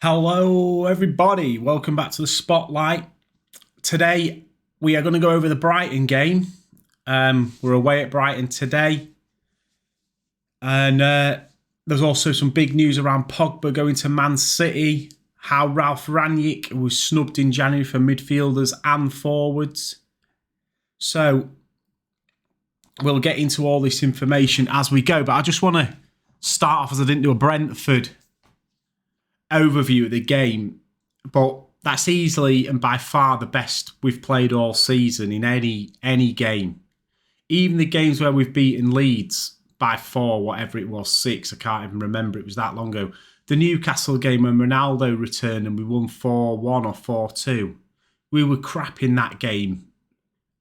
Hello, everybody. Welcome back to the Spotlight. Today, we are going to go over the Brighton game. We're away at Brighton today. And there's also some big news around Pogba going to Man City, how Ralph Rangnick was snubbed in January for midfielders and forwards. So, we'll get into all this information as we go. But I just want to start off, as I didn't do a Brentford overview of the game, but that's easily and by far the best we've played all season in any game. Even the games where we've beaten Leeds by 4, whatever it was, 6, I can't even remember, it was that long ago. The Newcastle game when Ronaldo returned and we won 4-1 or 4-2, we were crap in that game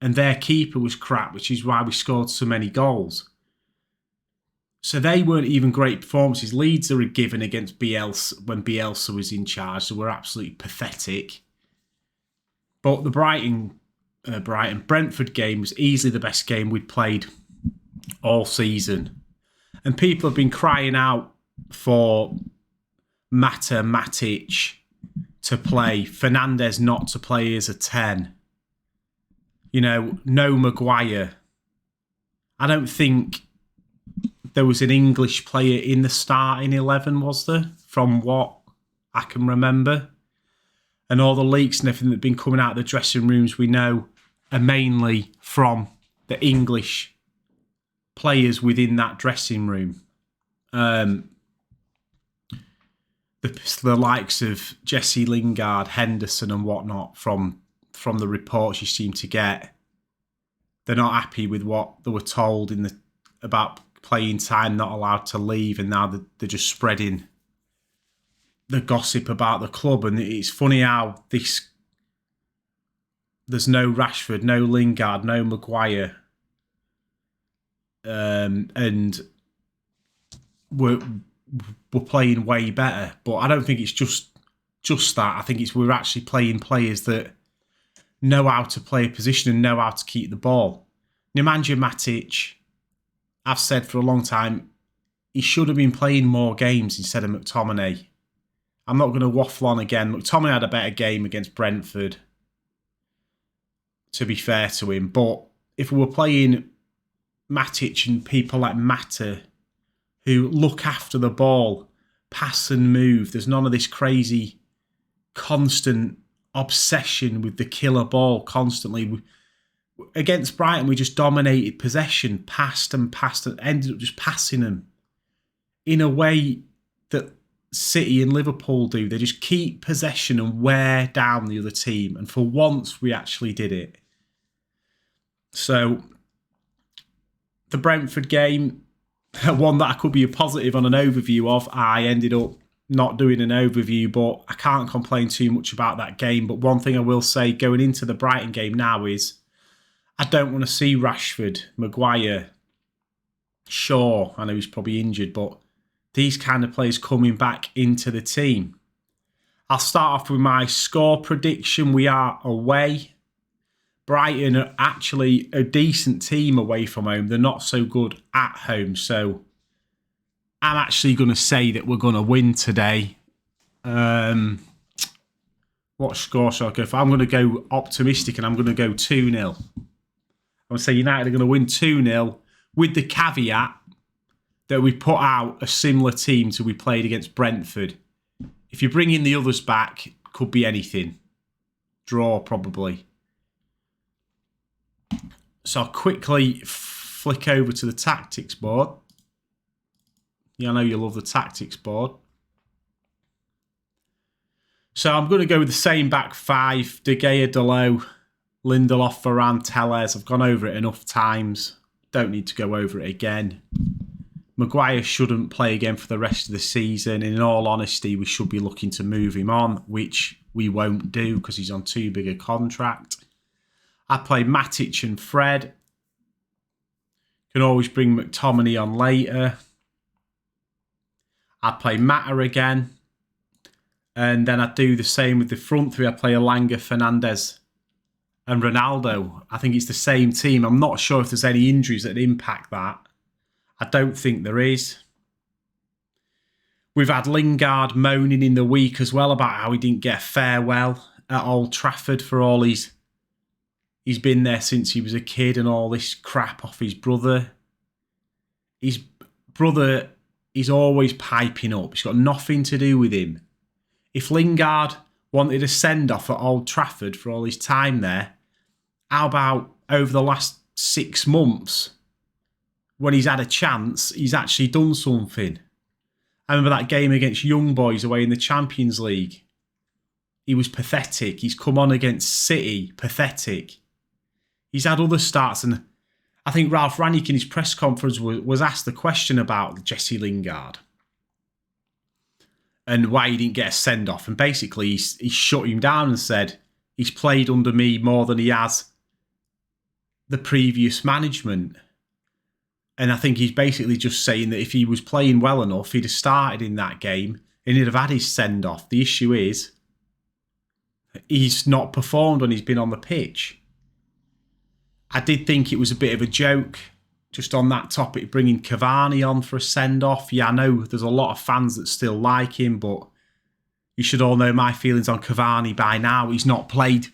and their keeper was crap, which is why we scored so many goals. So they weren't even great performances. Leeds are a given against Bielsa when Bielsa was in charge, so we're absolutely pathetic. But the Brentford game was easily the best game we'd played all season. And people have been crying out for Matic to play, Fernandes not to play as a 10. No Maguire. I don't think there was an English player in the starting 11, was there? From what I can remember. And all the leaks and everything that have been coming out of the dressing rooms we know are mainly from the English players within that dressing room. The likes of Jesse Lingard, Henderson and whatnot from the reports you seem to get. They're not happy with what they were told about playing time, not allowed to leave, and now they're just spreading the gossip about the club. And it's funny how there's no Rashford, no Lingard, no Maguire, and we're playing way better. But I don't think it's just that. I think we're actually playing players that know how to play a position and know how to keep the ball. Nemanja Matic, I've said for a long time, he should have been playing more games instead of McTominay. I'm not going to waffle on again. McTominay had a better game against Brentford, to be fair to him. But if we were playing Matic and people like Mata, who look after the ball, pass and move, there's none of this crazy, constant obsession with the killer ball constantly. Against Brighton, we just dominated possession, passed and ended up just passing them in a way that City and Liverpool do. They just keep possession and wear down the other team. And for once, we actually did it. So, the Brentford game, one that I could be a positive on an overview of, I ended up not doing an overview, but I can't complain too much about that game. But one thing I will say going into the Brighton game now is, I don't want to see Rashford, Maguire, Shaw, I know he's probably injured, but these kind of players coming back into the team. I'll start off with my score prediction. We are away. Brighton are actually a decent team away from home. They're not so good at home. So I'm actually going to say that we're going to win today. What score shall I go for? I'm going to go optimistic and I'm going to go 2-0. I'm going to say United are going to win 2-0 with the caveat that we put out a similar team to we played against Brentford. If you bring in the others back, could be anything. Draw, probably. So I'll quickly flick over to the tactics board. Yeah, I know you love the tactics board. So I'm going to go with the same back 5. De Gea, Dalot, Lindelof, Varane, Telles. I've gone over it enough times. Don't need to go over it again. Maguire shouldn't play again for the rest of the season. In all honesty, we should be looking to move him on, which we won't do because he's on too big a contract. I play Matic and Fred. Can always bring McTominay on later. I play Mata again. And then I do the same with the front 3. I play Elanga, Fernandes and Ronaldo. I think it's the same team. I'm not sure if there's any injuries that impact that. I don't think there is. We've had Lingard moaning in the week as well about how he didn't get a farewell at Old Trafford for all he's been there since he was a kid and all this crap off his brother. His brother is always piping up. It's got nothing to do with him. If Lingard wanted a send-off at Old Trafford for all his time there, how about over the last 6 months, when he's had a chance, he's actually done something? I remember that game against Young Boys away in the Champions League. He was pathetic. He's come on against City, pathetic. He's had other starts, and I think Ralph Rangnick in his press conference was asked the question about Jesse Lingard and why he didn't get a send-off. And basically, he shut him down and said, he's played under me more than he has the previous management. And I think he's basically just saying that if he was playing well enough, he'd have started in that game and he'd have had his send-off. The issue is, he's not performed when he's been on the pitch. I did think it was a bit of a joke, just on that topic, bringing Cavani on for a send-off. Yeah, I know there's a lot of fans that still like him, but you should all know my feelings on Cavani by now. He's not played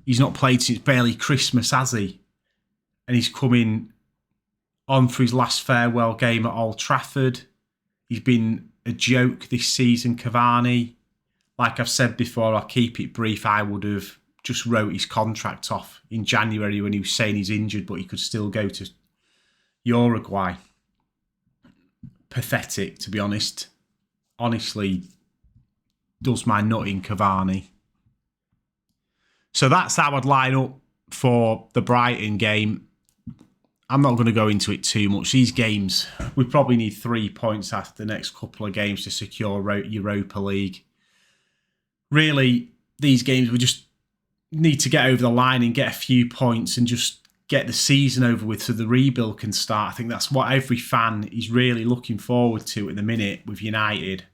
since barely Christmas, has he? And he's coming on for his last farewell game at Old Trafford. He's been a joke this season, Cavani. Like I've said before, I'll keep it brief. I would have just wrote his contract off in January when he was saying he's injured, but he could still go to Uruguay. Pathetic, to be honest. Honestly, does my nut in Cavani. So that's how I'd line up for the Brighton game. I'm not going to go into it too much. These games, we probably need 3 points after the next couple of games to secure Europa League. Really, these games, we just need to get over the line and get a few points and just get the season over with so the rebuild can start. I think that's what every fan is really looking forward to at the minute with United.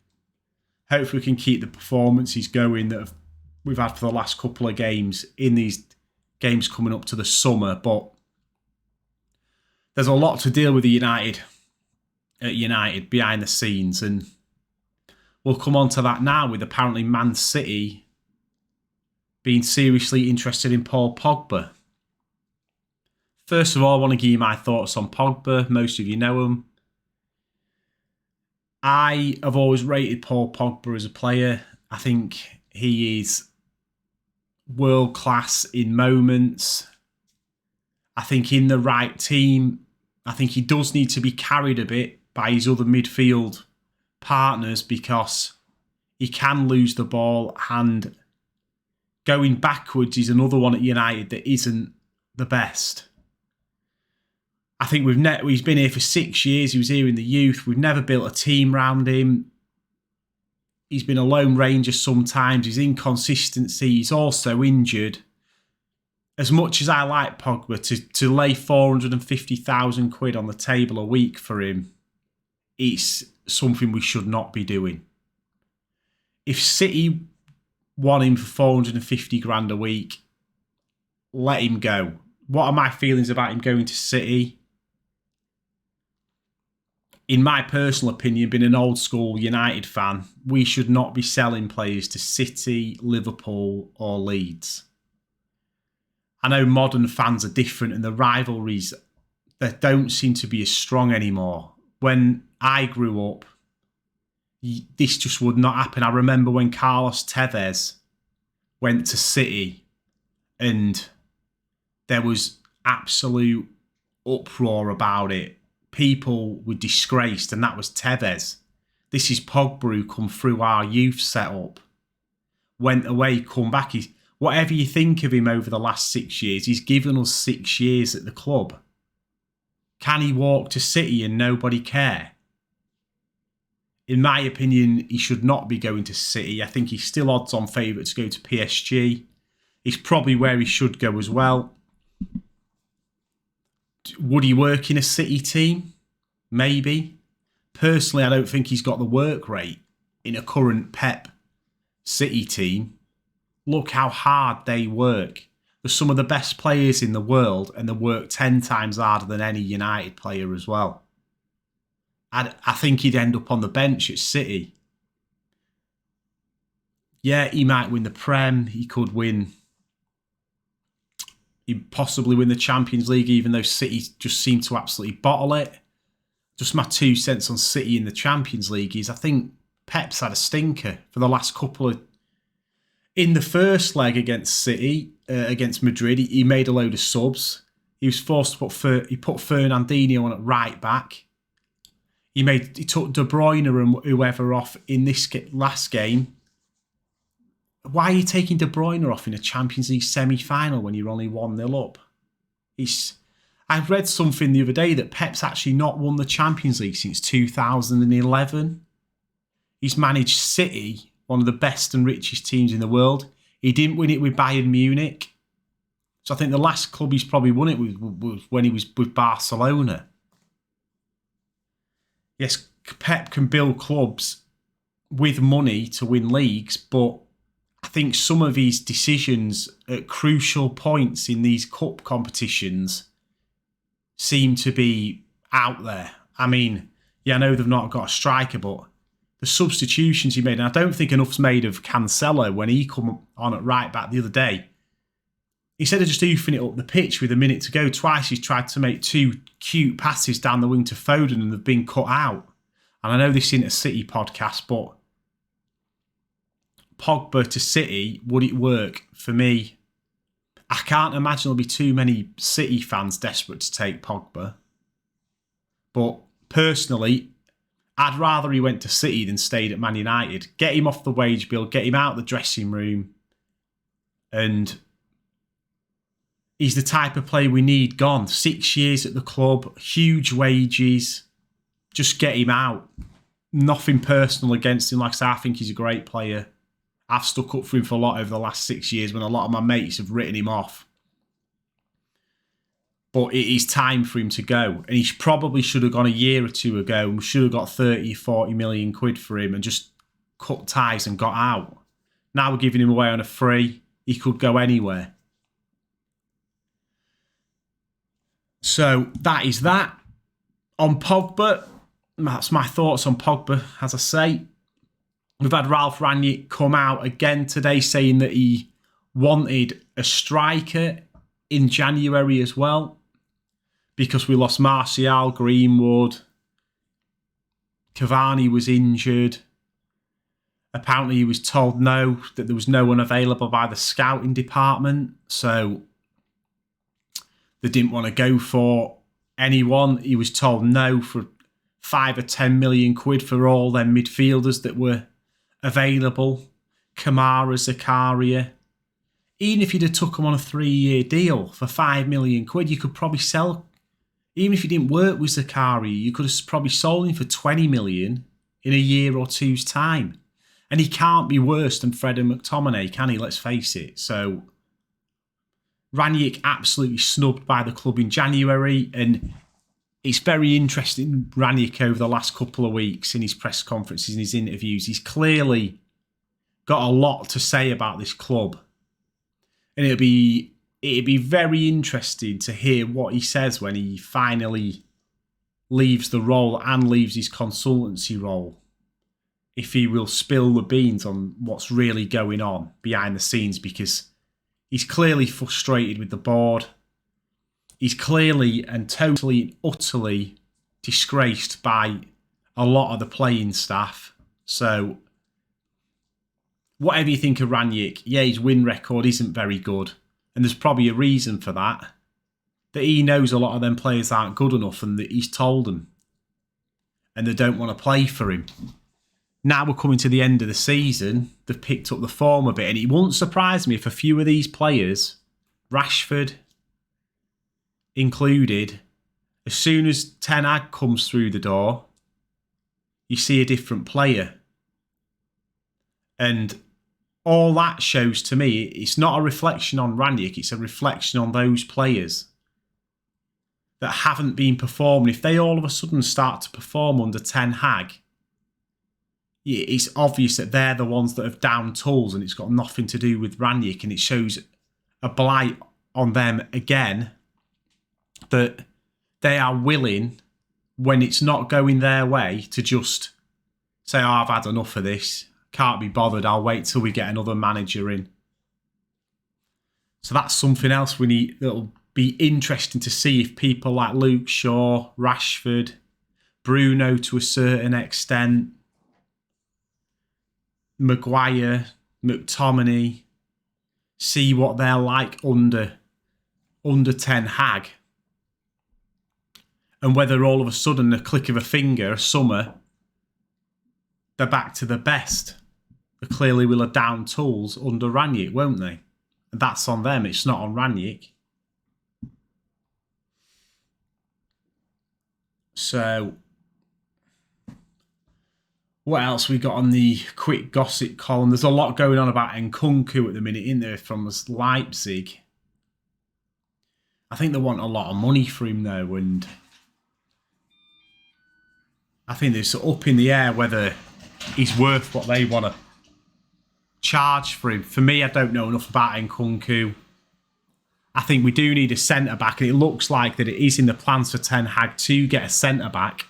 Hopefully we can keep the performances going that we've had for the last couple of games in these games coming up to the summer, but there's a lot to deal with at United behind the scenes, and we'll come on to that now with apparently Man City being seriously interested in Paul Pogba. First of all, I want to give you my thoughts on Pogba. Most of you know him. I have always rated Paul Pogba as a player. I think he is world class in moments. I think in the right team, I think he does need to be carried a bit by his other midfield partners because he can lose the ball, and going backwards is another one at United that isn't the best. I think he's been here for 6 years. He was here in the youth. We've never built a team around him. He's been a lone ranger sometimes. His inconsistency. He's also injured. As much as I like Pogba, to lay 450,000 quid on the table a week for him, it's something we should not be doing. If City want him for 450 grand a week, let him go. What are my feelings about him going to City? In my personal opinion, being an old school United fan, we should not be selling players to City, Liverpool or Leeds. I know modern fans are different and the rivalries that don't seem to be as strong anymore. When I grew up, this just would not happen. I remember when Carlos Tevez went to City and there was absolute uproar about it. People were disgraced, and that was Tevez. This is Pogba who come through our youth setup, went away, come back. Whatever you think of him over the last 6 years, he's given us 6 years at the club. Can he walk to City and nobody care? In my opinion, he should not be going to City. I think he's still odds-on favourite to go to PSG. He's probably where he should go as well. Would he work in a City team? Maybe. Personally, I don't think he's got the work rate in a current Pep City team. Look how hard they work. They're some of the best players in the world and they work 10 times harder than any United player as well. I think he'd end up on the bench at City. Yeah, he might win the Prem. He could win. He'd possibly win the Champions League, even though City just seem to absolutely bottle it. Just my 2 cents on City in the Champions League is I think Pep's had a stinker for the last couple of... In the first leg against City, against Madrid, he made a load of subs. He was forced to put Fernandinho on at right back. He took De Bruyne and whoever off in this last game. Why are you taking De Bruyne off in a Champions League semi-final when you're only 1-0 up? I've read something the other day that Pep's actually not won the Champions League since 2011. He's managed City, one of the best and richest teams in the world. He didn't win it with Bayern Munich. So I think the last club he's probably won it with was when he was with Barcelona. Yes, Pep can build clubs with money to win leagues, but I think some of his decisions at crucial points in these cup competitions seem to be out there. I mean, yeah, I know they've not got a striker, but the substitutions he made, and I don't think enough's made of Cancelo when he come on at right back the other day. Instead of just oofing it up the pitch with a minute to go, twice he's tried to make 2 cute passes down the wing to Foden and they've been cut out. And I know this isn't a City podcast, but Pogba to City, would it work? For me, I can't imagine there'll be too many City fans desperate to take Pogba. But personally, I'd rather he went to City than stayed at Man United. Get him off the wage bill, get him out of the dressing room, and he's the type of player we need gone. 6 years at the club, huge wages. Just get him out. Nothing personal against him. Like I say, I think he's a great player. I've stuck up for him for a lot over the last 6 years when a lot of my mates have written him off. But it is time for him to go. And he probably should have gone a year or two ago and should have got 30, 40 million quid for him and just cut ties and got out. Now we're giving him away on a free. He could go anywhere. So that is that. On Pogba, that's my thoughts on Pogba, as I say. We've had Ralph Rangnick come out again today saying that he wanted a striker in January as well because we lost Martial, Greenwood, Cavani was injured. Apparently he was told no, that there was no one available by the scouting department, so they didn't want to go for anyone. He was told no for 5 or 10 million quid for all them midfielders that were available. Kamara, Zakaria. Even if you'd have took him on a 3-year deal for 5 million quid, you could probably sell. Even if you didn't work with Zakaria, you could have probably sold him for 20 million in a year or two's time. And he can't be worse than Fred and McTominay, can he? Let's face it. So Rangnick absolutely snubbed by the club in January, and it's very interesting, Rangnick, over the last couple of weeks in his press conferences and his interviews. He's clearly got a lot to say about this club. And it'd be very interesting to hear what he says when he finally leaves the role and leaves his consultancy role. If he will spill the beans on what's really going on behind the scenes, because he's clearly frustrated with the board. He's clearly and totally and utterly disgraced by a lot of the playing staff. So whatever you think of Rangnick, yeah, his win record isn't very good. And there's probably a reason for that. That he knows a lot of them players aren't good enough and that he's told them. And they don't want to play for him. Now we're coming to the end of the season. They've picked up the form a bit. And it won't surprise me if a few of these players, Rashford included, as soon as Ten Hag comes through the door, you see a different player. And all that shows to me, it's not a reflection on Rangnick, it's a reflection on those players that haven't been performing. If they all of a sudden start to perform under Ten Hag, it's obvious that they're the ones that have down tools, and it's got nothing to do with Rangnick, and it shows a blight on them again, that they are willing when it's not going their way to just say, oh, I've had enough of this. Can't be bothered. I'll wait till we get another manager in. So that's something else we need. It'll be interesting to see if people like Luke Shaw, Rashford, Bruno to a certain extent, Maguire, McTominay, see what they're like under Ten Hag. And whether all of a sudden, a click of a finger, a summer, they're back to the best. They clearly will have down tools under Ranić, won't they? And that's on them. It's not on Ranić. So, what else we got on the quick gossip column? There's a lot going on about Nkunku at the minute, isn't there, from Leipzig. I think they want a lot of money for him, though, and I think it's up in the air whether he's worth what they want to charge for him. For me, I don't know enough about Nkunku. I think we do need a centre-back, and it looks like that it is in the plans for Ten Hag to get a centre-back.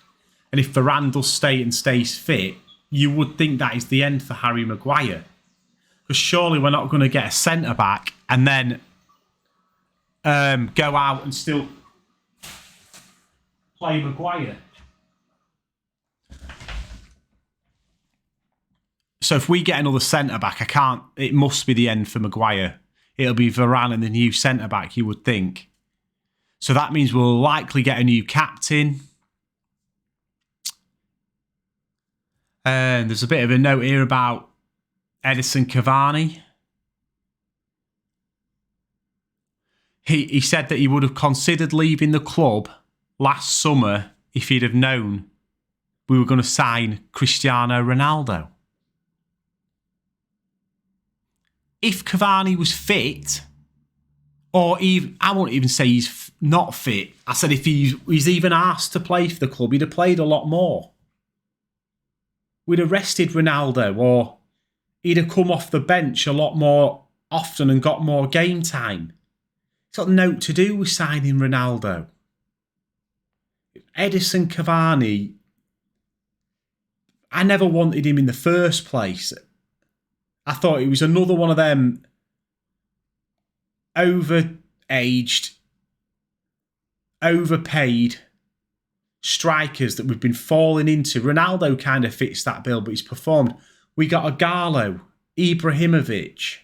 And if Varane does stay and stays fit, you would think that is the end for Harry Maguire. Because surely we're not going to get a centre-back and then go out and still play Maguire. So if we get another centre-back, it must be the end for Maguire. It'll be Varane and the new centre-back, you would think. So that means we'll likely get a new captain. And there's a bit of a note here about Edison Cavani. He said that he would have considered leaving the club last summer if he'd have known we were going to sign Cristiano Ronaldo. If Cavani was fit, or even, I won't even say he's not fit. I said if he's even asked to play for the club, he'd have played a lot more. We'd have rested Ronaldo, or he'd have come off the bench a lot more often and got more game time. It's got nothing to do with signing Ronaldo. Edison Cavani, I never wanted him in the first place. I thought he was another one of them overaged, overpaid strikers that we've been falling into. Ronaldo kind of fits that bill, but he's performed. We got Agallo, Ibrahimovic.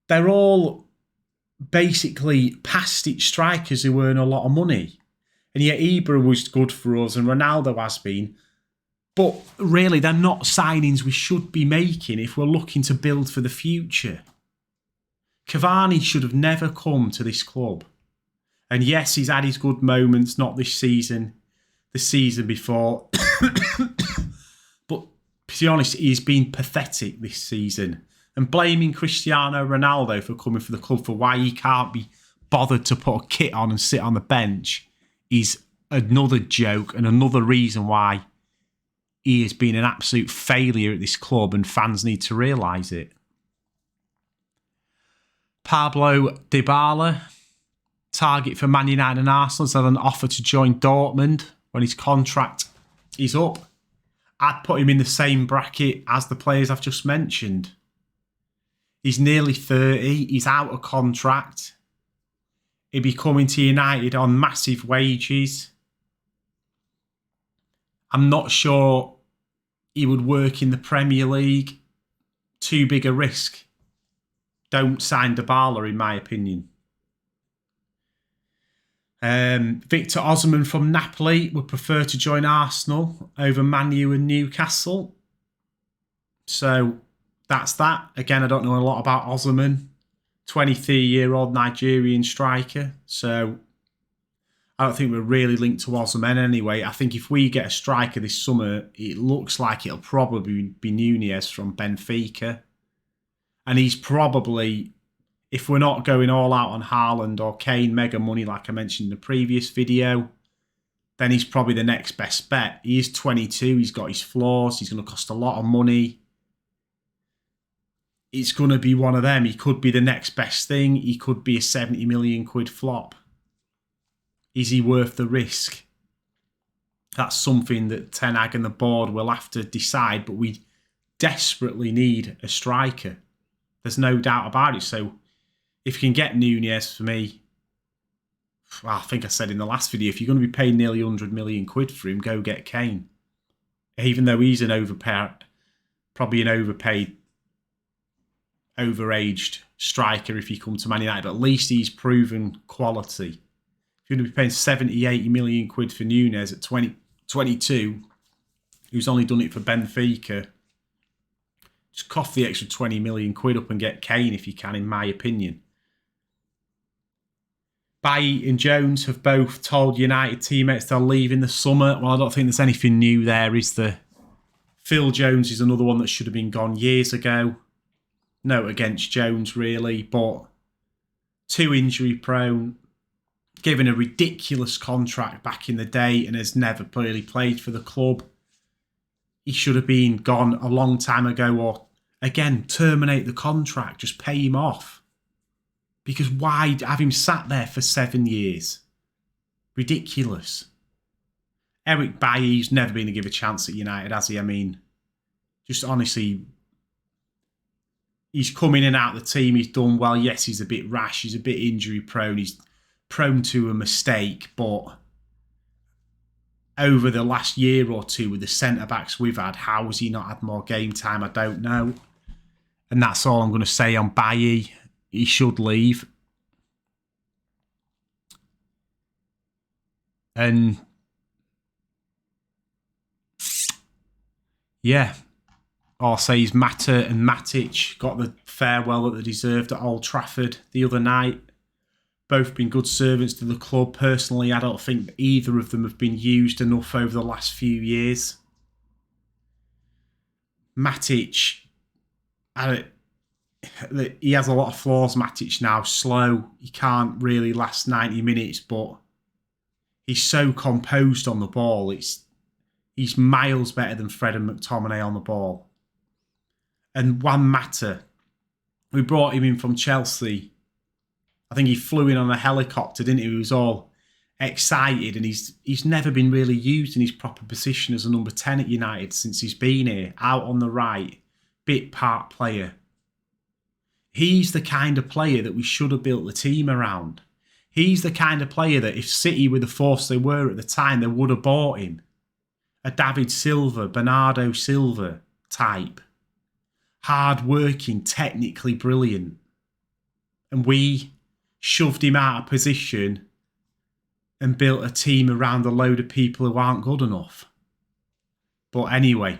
They're all basically past-it strikers who earn a lot of money. And yet Ibra was good for us and Ronaldo has been. But really, they're not signings we should be making if we're looking to build for the future. Cavani should have never come to this club. And yes, he's had his good moments, not this season, the season before. But to be honest, he's been pathetic this season. And blaming Cristiano Ronaldo for coming for the club for why he can't be bothered to put a kit on and sit on the bench is another joke and another reason why he has been an absolute failure at this club, and fans need to realise it. Pablo Dybala, target for Man United and Arsenal, has had an offer to join Dortmund when his contract is up. I'd put him in the same bracket as the players I've just mentioned. He's nearly 30. He's out of contract. He'd be coming to United on massive wages. I'm not sure he would work in the Premier League. Too big a risk. Don't sign Dybala, in my opinion. Victor Osimhen from Napoli would prefer to join Arsenal over Man U and Newcastle. So that's that. Again, I don't know a lot about Osimhen. 23-year-old Nigerian striker. So I don't think we're really linked to Osimhen anyway. I think if we get a striker this summer, it looks like it'll probably be Nunez from Benfica. And he's probably, if we're not going all out on Haaland or Kane mega money like I mentioned in the previous video, then he's probably the next best bet. He is 22, he's got his flaws, he's going to cost a lot of money. It's going to be one of them. He could be the next best thing. He could be a 70 million quid flop. Is he worth the risk? That's something that Ten Hag and the board will have to decide, but we desperately need a striker. There's no doubt about it. So if you can get Nunez, for me, well, I think I said in the last video, if you're going to be paying nearly 100 million quid for him, go get Kane. Even though he's an probably an overpaid, overaged striker if you come to Man United, but at least he's proven quality. If you're going to be paying 70, 80 million quid for Nunez at 22, who's only done it for Benfica, just cough the extra 20 million quid up and get Kane if you can, in my opinion. Bailly and Jones have both told United teammates they'll leave in the summer. Well, I don't think there's anything new there, is there? Phil Jones is another one that should have been gone years ago. No against Jones, really, but too injury prone, given a ridiculous contract back in the day and has never really played for the club. He should have been gone a long time ago, or again, terminate the contract, just pay him off. Because why have him sat there for 7 years? Ridiculous. Eric Bailly's never been given a chance at United, has he? I mean, just honestly, he's come in and out of the team. He's done well. Yes, he's a bit rash. He's a bit injury prone. He's prone to a mistake. But over the last year or two with the centre-backs we've had, how has he not had more game time? I don't know. And that's all I'm going to say on Bailly. He should leave. And yeah, all I'll say is Mata and Matic got the farewell that they deserved at Old Trafford the other night. Both been good servants to the club. Personally, I don't think either of them have been used enough over the last few years. Matic, he has a lot of flaws, Matic now. Slow. He can't really last 90 minutes, but he's so composed on the ball. He's miles better than Fred and McTominay on the ball. And Juan Mata, we brought him in from Chelsea. I think he flew in on a helicopter, didn't he? He was all excited, and he's never been really used in his proper position as a number 10 at United since he's been here. Out on the right, bit part player. He's the kind of player that we should have built the team around. He's the kind of player that if City were the force they were at the time, they would have bought him. A David Silva, Bernardo Silva type. Hard-working, technically brilliant. And we shoved him out of position and built a team around a load of people who aren't good enough. But anyway,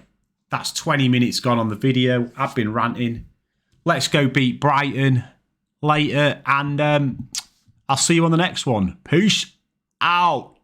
that's 20 minutes gone on the video. I've been ranting. Let's go beat Brighton later, and I'll see you on the next one. Peace out.